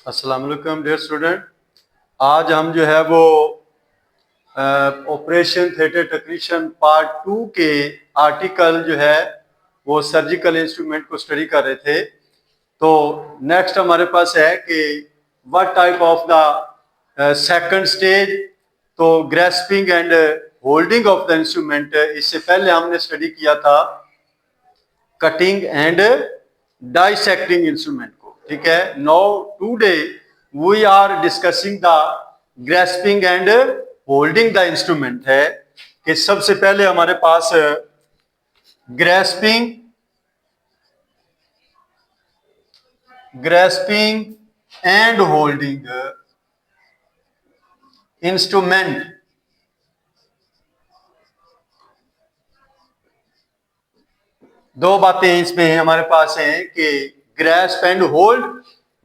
अस्सलाम वालेकुम dear student. आज हम जो है वो ऑपरेशन थिएटर टेक्नीशियन पार्ट 2 के आर्टिकल जो है वो सर्जिकल इंस्ट्रूमेंट को स्टडी कर रहे थे। तो नेक्स्ट हमारे पास है कि what type of the second stage, तो grasping and holding of the instrument. इससे पहले हमने स्टडी किया था कटिंग एंड डाइसेक्टिंग इंस्ट्रूमेंट को, ठीक है। Now today we are discussing the grasping and holding the instrument है कि सबसे पहले हमारे पास ग्रेस्पिंग एंड होल्डिंग इंस्ट्रूमेंट। दो बातें इसमें हमारे पास हैं कि ग्रेस्प एंड होल्ड।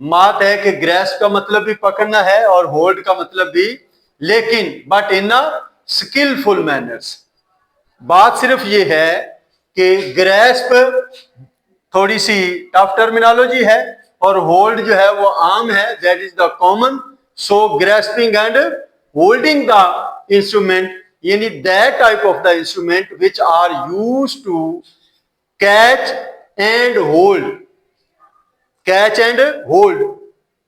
बात है कि ग्रेस्प का मतलब भी पकड़ना है और होल्ड का मतलब भी, लेकिन but in a skillful manners. बात सिर्फ ये है कि ग्रेस्प थोड़ी सी टफ टर्मिनोलॉजी है और होल्ड जो है वो आम है, that is the common. So grasping and holding the instrument यानी that type of the instrument which are used to catch and hold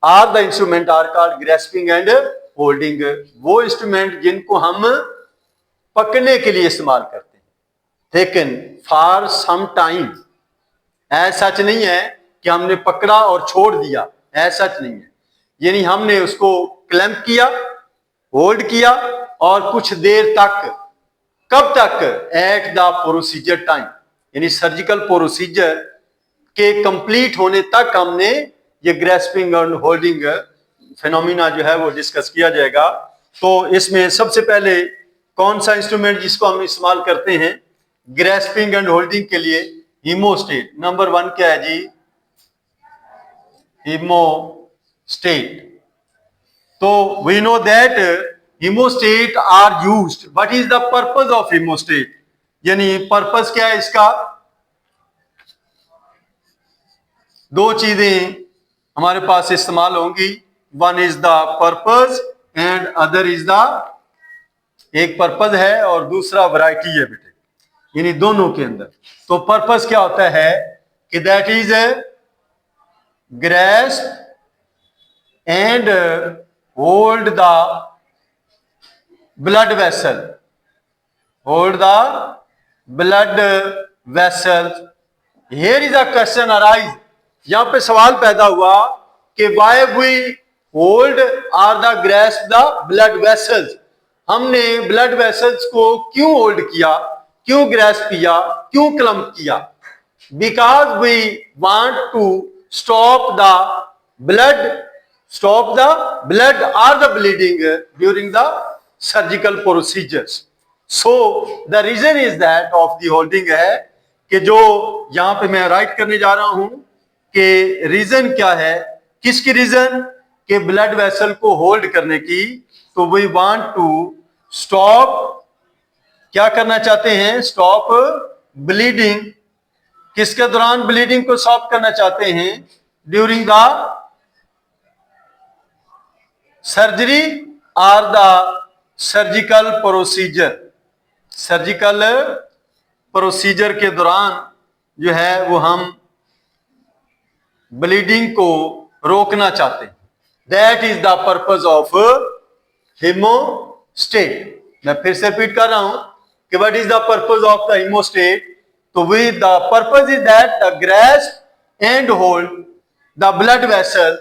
are the instrument are called grasping and holding। वो instrument जिनको हम पकड़ने के लिए इस्तेमाल करते हैं, लेकिन फॉर सम टाइम। ऐसा सच नहीं है कि हमने पकड़ा और छोड़ दिया, ऐसा सच नहीं है। यानी हमने उसको क्लैंप किया, होल्ड किया और कुछ देर तक, कब तक? एट द प्रोसीजर टाइम, यानी सर्जिकल प्रोसीजर के कंप्लीट होने तक हमने ये ग्रेस्पिंग और होल्डिंग फिनोमिना जो है वो डिस्कस किया जाएगा। तो इसमें सबसे पहले कौन सा इंस्ट्रूमेंट जिसको हम इस्तेमाल करते हैं ग्रेस्पिंग एंड होल्डिंग के लिए? हीमोस्टेट। नंबर 1 क्या है जी? हीमोस्टेट। तो we know that haemostat are used. What is the purpose of haemostat? यानी पर्पस क्या है इसका? दो चीजें हमारे पास इस्तेमाल होंगी। One is the purpose and other is the, एक पर्पस है और दूसरा वैरायटी है बेटे, यानी दोनों के अंदर। तो पर्पस क्या होता है कि that is grasp and hold the blood vessel, hold the blood vessel. Here is a question arise. यहां पे सवाल पैदा हुआ कि why we hold or the grasp the blood vessels. हमने ब्लड वेसल्स को क्यों होल्ड किया, क्यों ग्रेस्प किया, क्यों क्लम्प किया? Because we want to stop the blood or the bleeding during the surgical procedures. So the reason is that of the holding है कि जो यहां पे मैं राइट करने जा रहा हूं कि रीजन क्या है, किसकी रीजन? कि ब्लड वेसल को होल्ड करने की। तो वी वांट टू स्टॉप, क्या करना चाहते हैं? Stop bleeding. किसके दौरान ब्लीडिंग को स्टॉप करना चाहते हैं? During the surgery or the surgical procedure. Surgical procedure के दौरान जो है वो हम ब्लीडिंग को रोकना चाहते हैं। That is the purpose of haemostat. मैं फिर से रिपीट कर रहा हूं कि what is the purpose of the haemostat? तो we the purpose is that the grasp and hold the blood vessel,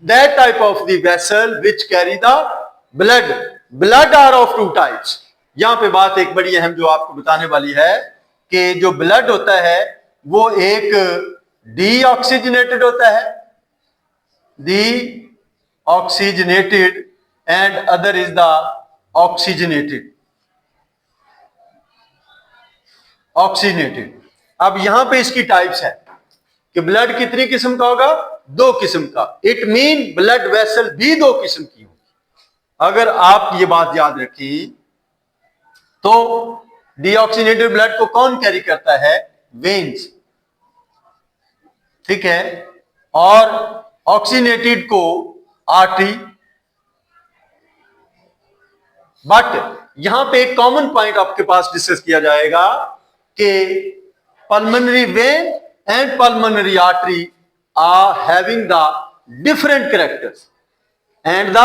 that type of the vessel which carry the blood are of two types. यहां पे बात एक बड़ी अहम जो आपको बताने वाली है कि जो ब्लड होता है वो एक डीऑक्सीजनेटेड होता है, deoxygenated, and other is the oxygenated. अब यहां पे इसकी टाइप्स है कि ब्लड कितनी किस्म का होगा? 2 किस्म का। इट मीन ब्लड वेसल भी 2 किस्म की होगी। अगर आप ये बात याद रखें तो डीऑक्सीजनेटेड ब्लड को कौन कैरी करता है? वेन्स, ठीक है। और ऑक्सीनेटेड को आर्टरी। बट यहां पे एक कॉमन पॉइंट आपके पास डिस्कस किया जाएगा कि pulmonary vein and pulmonary artery are having the different characters and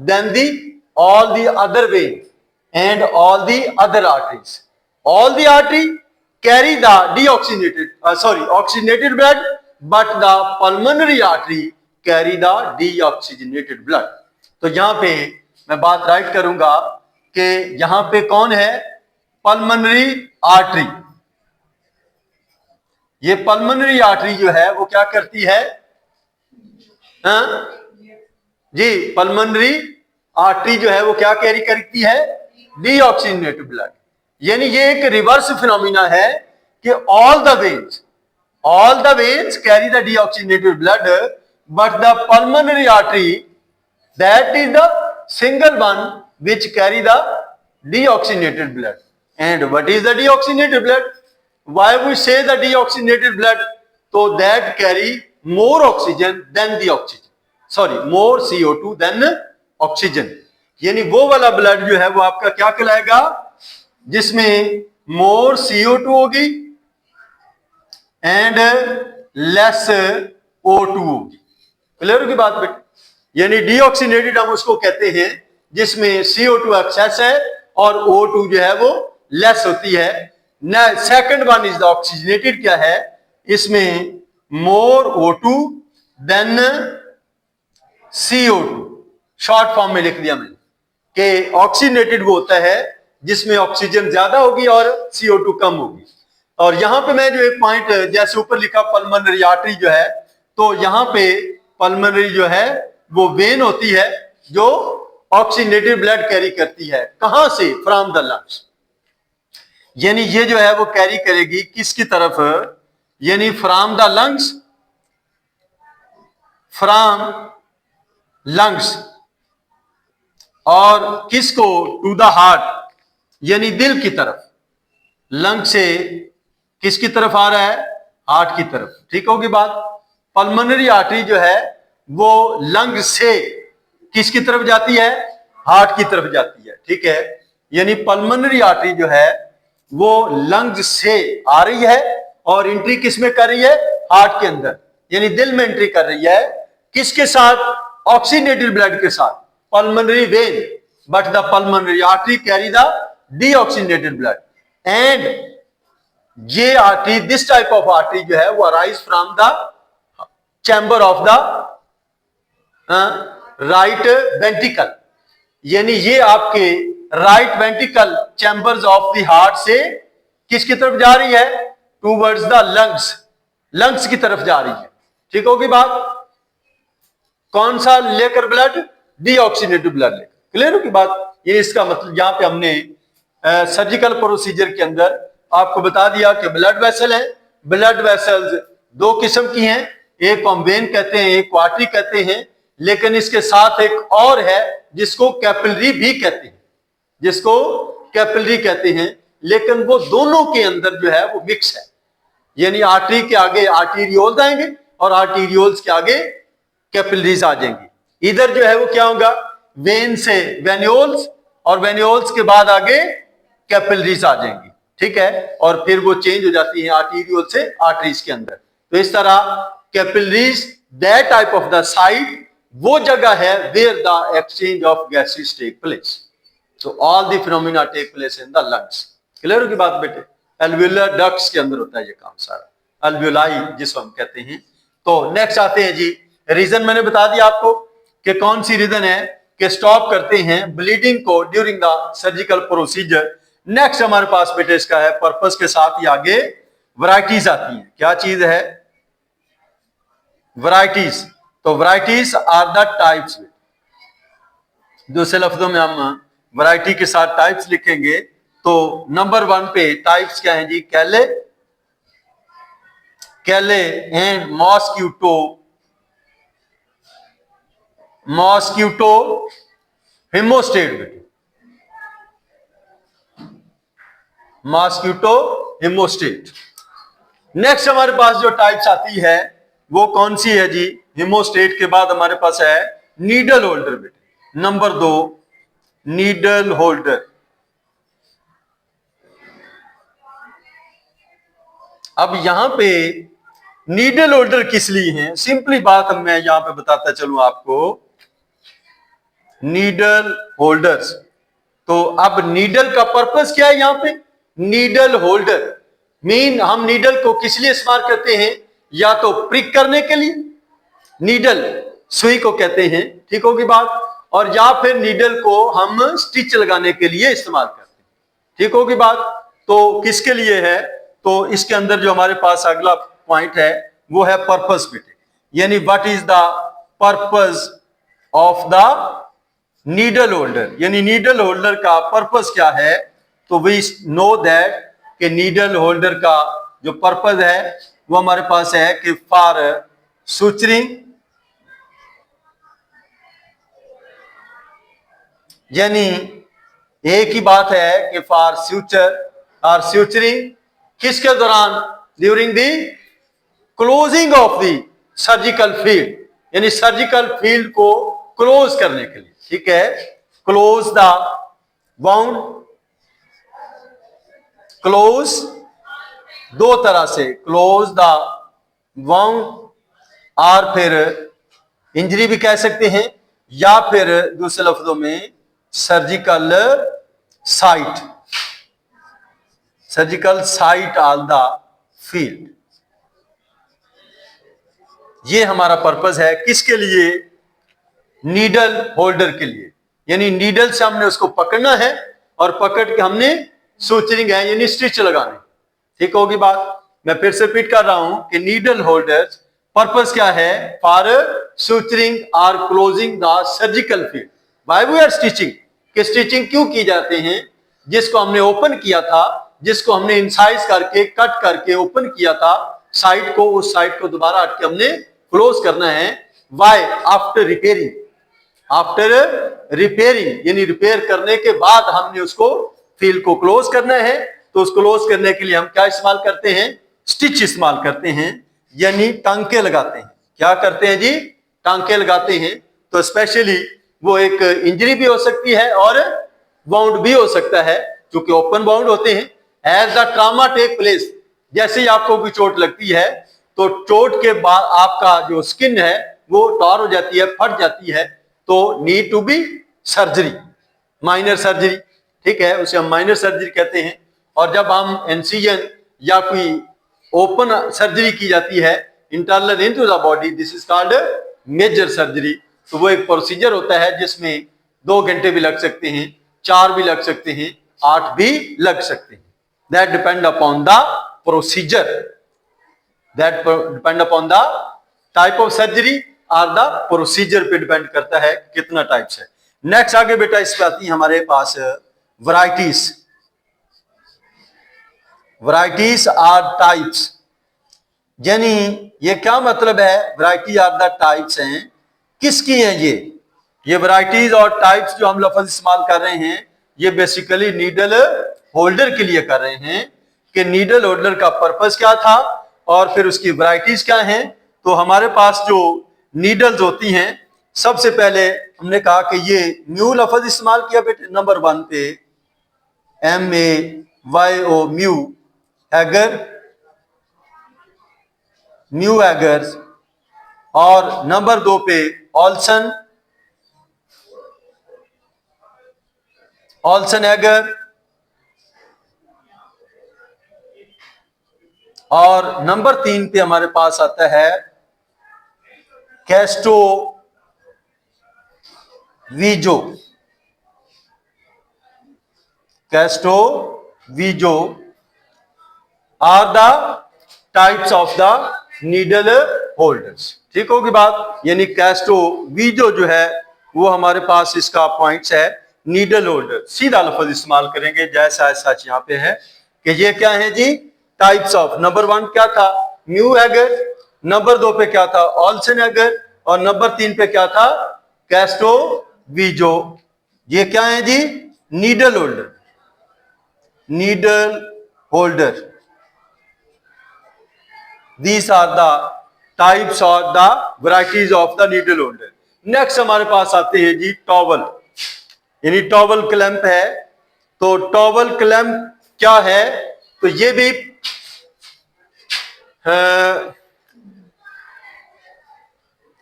then all the other veins and all the other arteries. All the artery carry the oxygenated blood, but the pulmonary artery carry the deoxygenated blood. तो यहां पे मैं बात right करूंगा कि यहां पे कौन है? Pulmonary artery. ये पल्मोनरी आर्टरी जो है वो क्या करती है? जी, पल्मोनरी आर्टरी जो है वो क्या कैरी करती है? Deoxygenated blood. यानी ये एक रिवर्स फिनोमिना है कि all the veins carry the deoxygenated blood, but the pulmonary artery that is the single one which carry the deoxygenated blood. And what is the deoxygenated blood? Why we say the deoxygenated blood? तो that carry more oxygen than the oxygen, more CO2 than oxygen. यानी वो वाला blood जो है वो आपका क्या कहलाएगा? जिसमें मोर CO2 होगी एंड लेस O2 होगी। क्लियर होगी बात बेटे? यानी डीऑक्सीनेटेड हम उसको कहते हैं जिसमें CO2 एक्सेस है और O2 जो है वो लेस होती है। Second one is the oxygenated. क्या है इसमें? मोर O2 then CO2। Short form में लिख दिया मैंने कि ऑक्सीनेटेड वो होता है जिसमें ऑक्सीजन ज्यादा होगी और CO2 कम होगी। और यहां पे मैं जो एक पॉइंट जैसे ऊपर लिखा पल्मोनरी आर्टरी जो है, तो यहां पे पल्मोनरी जो है वो वेन होती है जो ऑक्सीनेटेड ब्लड कैरी करती है। कहां से? From the lungs. यानी ये जो है वो कैरी करेगी किसकी तरफ? यानी from the lungs, from lungs, और किसको? टू द हार्ट, यानी दिल की तरफ। लंग से किसकी तरफ आ रहा है? हार्ट की तरफ। ठीक होगी बात? पल्मोनरी आर्टरी जो है वो लंग से किसकी तरफ जाती है? हार्ट की तरफ जाती है। ठीक है, यानी पल्मोनरी आर्टरी जो है वो लंग से आ रही है और एंट्री किसमें कर रही है? हार्ट के अंदर, यानी दिल में एंट्री कर रही है। किसके साथ? ऑक्सीनेटेड ब्लड के साथ। Pulmonary vein, but the pulmonary artery carry the deoxygenated blood. And ये artery, this type of artery जो है वो arise from the chamber of the right ventricle. यानी ये आपके right ventricle chambers of the heart से किसकी तरफ जा रही है? टूवर्ड्स द लंग्स, लंग्स की तरफ जा रही है। ठीक होगी बात? कौन सा लेकर? ब्लड, डीऑक्सीनेटेड ब्लड लेकर। क्लियर होगी बात? ये इसका मतलब यहां पे हमने सर्जिकल प्रोसीजर के अंदर आपको बता दिया कि ब्लड वेसल है। ब्लड वेसल्स दो किस्म की हैं, एक को हम वेन कहते हैं, एक को आर्टरी कहते हैं। लेकिन इसके साथ एक और है जिसको कैपिलरी भी कहते हैं, जिसको कैपिलरी कहते हैं। लेकिन वो दोनों के अंदर जो है वो मिक्स है। यानी आर्टरी के आगे आर्टीरियोल्स आएंगे और आर्टीरियोल्स के आगे कैपिलरीज आ जाएंगी। इधर जो है वो क्या होगा? वेन से वेन्यूल्स, और वेन्यूल्स के बाद आगे कैपिलरीज आ जाएंगी। ठीक है, और फिर वो चेंज हो जाती है आर्टीरियोल से आर्टरीज के अंदर। तो इस तरह capillaries, that type of the site, वो जगह है where the exchange of gases take place. So all the phenomena take place in the lungs. Clear होगी बात बेटे? एल्वियोलर डक्ट्स के अंदर होता है ये काम सारा, एल्वियोलाई जिसको हम कहते हैं। तो नेक्स्ट आते हैं जी, रीजन मैंने बता दिया आपको कि कौन सी रीजन है कि स्टॉप करते हैं ब्लीडिंग को during the surgical procedure. Next हमारे पास बेटे इसका है पर्पस के साथ ही आगे वैरायटीज आती हैं। क्या चीज है? वैरायटीज। तो वैरायटीज आर द टाइप्स। दूसरे लफ्जों में हम वैरायटी के साथ टाइप्स लिखेंगे तो नंबर 1 पे टाइप्स क्या हैं जी? Kelly, Kelly and mosquito, mosquito haemostat, mosquito haemostat. Next हमारे पास जो टाइप्स आती है वो कौन सी है जी? हिमोस्टेट के बाद हमारे पास है नीडल होल्डर बेटे। Number 2 needle holder. अब यहां पे नीडल होल्डर किस लिए हैं? सिंपली बात अब मैं यहां पे बताता चलूं आपको। नीडल होल्डर्स, तो अब नीडल का पर्पस क्या है यहां पे? नीडल होल्डर मीन हम नीडल को किस लिए इस्तेमाल करते हैं? या तो प्रिक करने के लिए, नीडल सुई को कहते हैं, ठीक होगी बात, और या फिर नीडल को हम स्टिच लगाने के लिए इस्तेमाल करते हैं, ठीक होगी बात। तो किसके लिए है? तो इसके अंदर जो हमारे पास अगला पॉइंट है वो है पर्पस बेटे, यानी what is the purpose of the needle holder, यानी नीडल होल्डर का पर्पस क्या है? तो वी नो दैट कि नीडल होल्डर का जो पर्पस है वो हमारे पास है कि फॉर सुचरिंग, यानी एक ही बात है कि फॉर फ्यूचर और फ्यूचरिंग किसके दौरान? During the closing of the surgical field, यानी सर्जिकल फील्ड को क्लोज करने के लिए, ठीक है। क्लोज द वाउंड, क्लोज दो तरह से, क्लोज द वाउंड और फिर इंजरी भी कह सकते हैं, या फिर दूसरे लफ्जों में surgical site, surgical site on the field. ये हमारा पर्पस है किसके लिए? नीडल होल्डर के लिए, यानी नीडल से हमने उसको पकड़ना है और पकड़ के हमने सूचरिंग है यानी स्टिच लगाने, ठीक होगी बात। मैं फिर से रिपीट कर रहा हूं कि नीडल होल्डर पर्पस क्या है? फॉर सूचरिंग और closing the surgical field. Why we are stitching, कि स्टिचिंग क्यों की जाते हैं? जिसको हमने ओपन किया था, जिसको हमने इंसाइज करके कट करके ओपन किया था साइड को, उस साइड को दोबारा हट के हमने क्लोज करना है। Why? After repairing, after repairing यानी रिपेयर करने के बाद हमने उसको फील्ड को क्लोज करना है। तो उस क्लोज करने के लिए हम क्या इस्तेमाल करते हैं? स्टिच इस्तेमाल करते हैं, यानी टांके लगाते हैं। क्या करते हैं जी? टांके लगाते हैं। तो स्पेशली वो एक इंजरी भी हो सकती है और वाउंड भी हो सकता है, क्योंकि ओपन वाउंड होते हैं। As the trauma take place, जैसे ही आपको कोई चोट लगती है तो चोट के बाद आपका जो स्किन है वो टॉर हो जाती है, फट जाती है, तो need to be surgery, minor surgery, ठीक है, उसे हम माइनर सर्जरी कहते हैं। और जब हम इंसिजन या कोई ओपन सर्जरी की जाती है internal into the body, this is called major surgery. तो वो एक प्रोसीजर होता है जिसमें 2 घंटे भी लग सकते हैं, 4 भी लग सकते हैं, 8 भी लग सकते हैं। That depend upon the procedure, that depend upon the type of surgery और द प्रोसीजर पे डिपेंड करता है कितना टाइप्स है। नेक्स्ट आगे बेटा इस पे आती है हमारे पास वैरायटीज। वैरायटीज आर टाइप्स, यानी ये क्या मतलब है? वैरायटी आर द टाइप्स हैं, किसकी है ये वैरायटीज और टाइप्स जो हम लफ्ज इस्तेमाल कर रहे हैं ये बेसिकली नीडल होल्डर के लिए कर रहे हैं कि नीडल होल्डर का पर्पस क्या था और फिर उसकी वैरायटीज क्या हैं। तो हमारे पास जो नीडल्स होती हैं, सबसे पहले हमने कहा कि ये म्यू लफ्ज इस्तेमाल किया बेटे नंबर 1 पे, MAYO Mayo Hegar, Mayo Hegars, और नंबर 2 पे ऑल्सन, ऑल्सन एगर, और नंबर 3 पे हमारे पास आता है Castroviejo, Castroviejo are the types of the needle holders, ठीक होगी बात। यानी कैस्टो वीजो जो है वो हमारे पास इसका पॉइंट्स है नीडल होल्डर। सीधा लफ्ज इस्तेमाल करेंगे जैसा सच यहाँ पे है कि ये क्या है जी? Types of. नंबर 1 क्या था? म्यू एगर, नंबर 2 पे क्या था? ऑल्सन एगर, और नंबर 3 पे क्या था? Castroviejo. ये क्या है जी? Needle holder, needle holder. These are the types of the varieties of the needle holder. Next हमारे पास आते हैं जी टॉवल, यानी टॉवल क्लैंप है। तो टॉवल क्लैंप क्या है, तो ये भी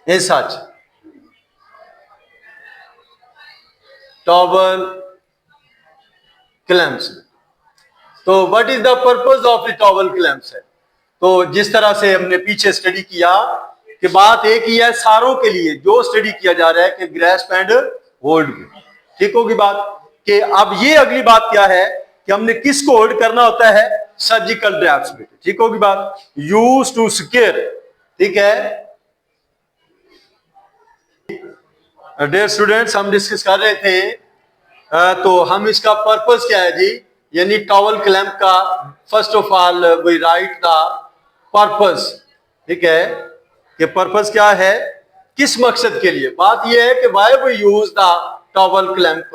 सच टॉवल क्लैंप्स। तो what is the purpose of the towel clamps है, तो जिस तरह से हमने पीछे स्टडी किया कि बात एक ही है सारों के लिए जो स्टडी किया जा रहा है कि ग्रैस्प एंड होल्ड में, ठीक होगी बात। कि अब ये अगली बात क्या है कि हमने किसको होल्ड करना होता है, सर्जिकल ड्रैप्स में, ठीक होगी बात। यूज टू सिक्योर, ठीक है। डियर स्टूडेंट्स, हम डिस्कस कर रहे थे तो हम इसका पर्पस क्या है जी, यानी टॉवल क्लैंप का first of all we write the purpose, ठीक है, कि पर्पस क्या है, किस मकसद के लिए। बात यह है कि why we use the towel clamp,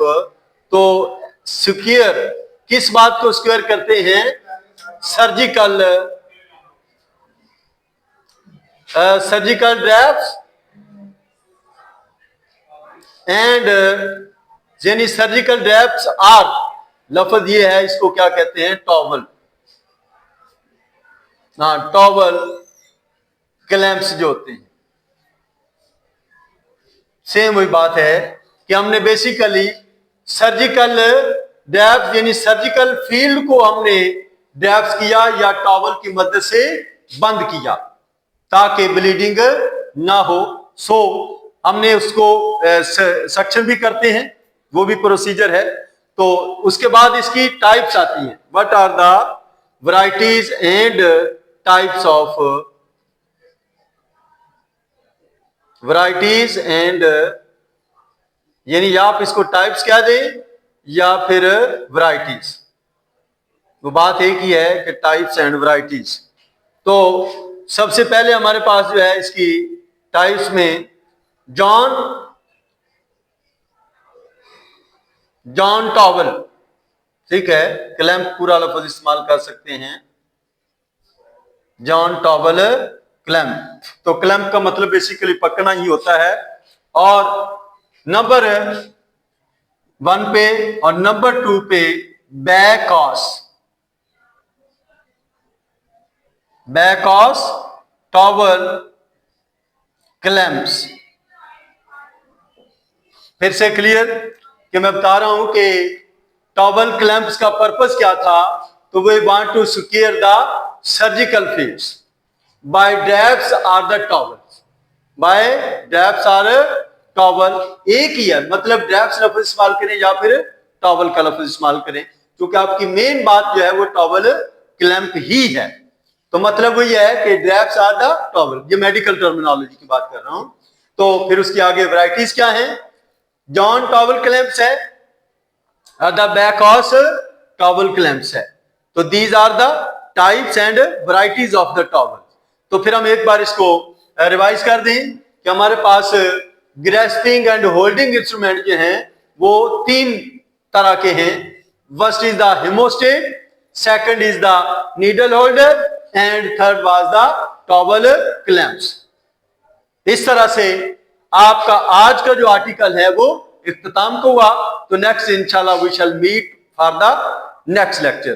तो सिक्योर, किस बात को सिक्योर करते हैं, सर्जिकल ड्रैप्स एंड यानी सर्जिकल ड्रैप्स आर, लफ्ज ये है, इसको क्या कहते हैं, टॉवल। टॉवल क्लैंप्स जो होते हैं, सेम वही बात है कि हमने बेसिकली सर्जिकल ड्रैप्स यानी सर्जिकल फील्ड को हमने ड्रैप्स किया या टॉवल की मदद से बंद किया ताकि ब्लीडिंग ना हो। सो हमने उसको सक्शन भी करते हैं, वो भी प्रोसीजर है। तो उसके बाद इसकी टाइप्स आती हैं, what are the varieties and types of varieties and, यानी या आप इसको टाइप्स क्या दें या फिर वैरायटीज, वो बात एक ही है कि टाइप्स एंड वैरायटीज। तो सबसे पहले हमारे पास जो है इसकी टाइप्स में जॉन टॉवल, ठीक है, क्लैंप पूरा लफ्ज इस्तेमाल कर सकते हैं, जॉन टॉवल क्लैंप। तो क्लैंप का मतलब बेसिकली पकड़ना ही होता है। और नंबर 1 पे और नंबर 2 पे बैकॉस टॉवल क्लैंप्स। फिर से क्लियर कि मैं बता रहा हूं कि टॉवल क्लैंप्स का पर्पस क्या था, तो we want to secure the surgical fields by drapes or the towels, by drapes or towel, एक ही है, मतलब ड्रैप्स लफ्ज इस्तेमाल करें या फिर टॉवल का लफ्ज इस्तेमाल करें, क्योंकि आपकी मेन बात जो है वो टॉवल क्लैंप ही है। तो मतलब वही है कि ड्रैप्स आर द टॉवल, ये मेडिकल टर्मिनोलॉजी की बात कर रहा हूं। तो फिर उसकी आगे वैरायटीज क्या है, जॉन टॉवल क्लैंप्स है, द बैकॉस टॉवल क्लैंप्स है। तो these are the types and varieties of the towel. तो फिर हम एक बार इसको रिवाइज कर दें कि हमारे पास ग्रेस्पिंग एंड होल्डिंग इंस्ट्रूमेंट जो हैं वो 3 तरह के हैं। First is the haemostat, second is the needle holder and third was the towel clamps. इस तरह से आपका आज का जो आर्टिकल है वो इख्तिताम को हुआ। तो नेक्स्ट इंशाल्लाह we shall meet for the next lecture.